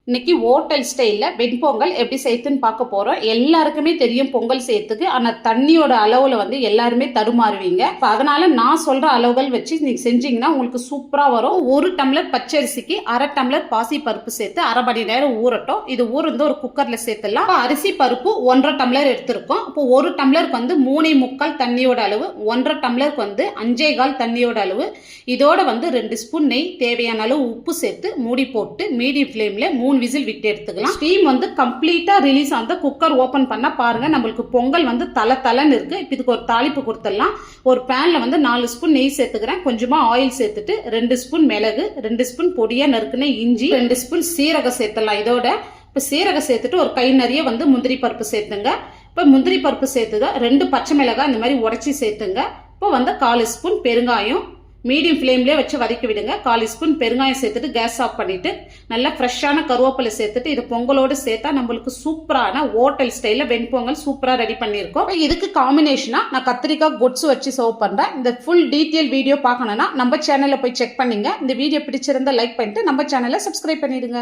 இன்னைக்கு ஹோட்டல் ஸ்டைலில் வெண்பொங்கல் எப்படி செய்யுதுன்னு பார்க்க போகிறோம். எல்லாருக்குமே தெரியும் பொங்கல் செய்யறதுக்கு, ஆனால் தண்ணியோட அளவில் வந்து எல்லாருமே தடுமாறுவீங்க. இப்போ அதனால நான் சொல்கிற அளவுகள் வச்சு நீங்கள் செஞ்சீங்கன்னா உங்களுக்கு சூப்பராக வரும். 1 டம்ளர் பச்சரிசிக்கு 1/2 டம்ளர் பாசி பருப்பு சேர்த்து 1/2 மணி நேரம் ஊறட்டும். இது ஊர்ந்து ஒரு குக்கரில் சேர்த்துலாம். அரிசி பருப்பு 1.5 டம்ளர் எடுத்திருக்கோம். இப்போ 1 டம்ளருக்கு வந்து 3.25 தண்ணியோட அளவு, 1.5 டம்ளருக்கு வந்து 5.25 தண்ணியோட அளவு. இதோட வந்து 2 ஸ்பூன் நெய், தேவையான அளவு உப்பு சேர்த்து மூடி போட்டு மீடியம் ஃப்ளேமில் 3 விசில் விட்டு எடுத்துக்கலாம். ஸ்டீம் வந்து கம்ப்ளீட்டா ரிலீஸ் ஆன குக்கர் ஓபன் பண்ணா பாருங்க, நம்மளுக்கு பொங்கல் வந்து தலன்னு இருக்கு. இப்போ இதுக்கு ஒரு தாளிப்பு கொடுத்துடலாம். ஒரு பேன்ல வந்து 4 ஸ்பூன் நெய் சேர்த்துக்கிறேன். கொஞ்சமா ஆயில் சேர்த்துட்டு 2 ஸ்பூன் மிளகு, 2 ஸ்பூன் பொடியா நறுக்குன இஞ்சி, 2 ஸ்பூன் சீரகம் சேர்த்துடலாம். இதோட இப்போ சீரகம் சேர்த்துட்டு ஒரு கை நிறைய வந்து முந்திரி பருப்பு சேர்த்துங்க. இப்போ முந்திரி பருப்பு சேர்த்துங்க. 2 பச்சை மிளகாய் இந்த மாதிரி உடைச்சி சேர்த்துங்க. இப்போ வந்து 1/4 ஸ்பூன் பெருங்காயம் மீடியம் ஃப்ளேம்லேயே வச்சு வதக்கி விடுங்க. 1/4 ஸ்பூன் பெருங்காயம் சேர்த்துட்டு கேஸ் ஆஃப் பண்ணிட்டு நல்லா ஃப்ரெஷ்ஷான கருவேப்பிலை சேர்த்துட்டு இது பொங்கலோடு சேர்த்தா நம்மளுக்கு சூப்பரான ஹோட்டல் ஸ்டைலில் வெண்பொங்கல் சூப்பராக ரெடி பண்ணியிருக்கோம். இதுக்கு காம்பினேஷனாக நான் கத்திரிக்காய் கொட்ஸ் வச்சு சர்வ் பண்ணுறேன். இந்த ஃபுல் டீட்டெயில் வீடியோ பார்க்கணுன்னா நம்ம சேனலில் போய் செக் பண்ணிங்க. இந்த வீடியோ பிடிச்சிருந்தா லைக் பண்ணிட்டு நம்ம சேனலை சப்ஸ்கிரைப் பண்ணிடுங்க.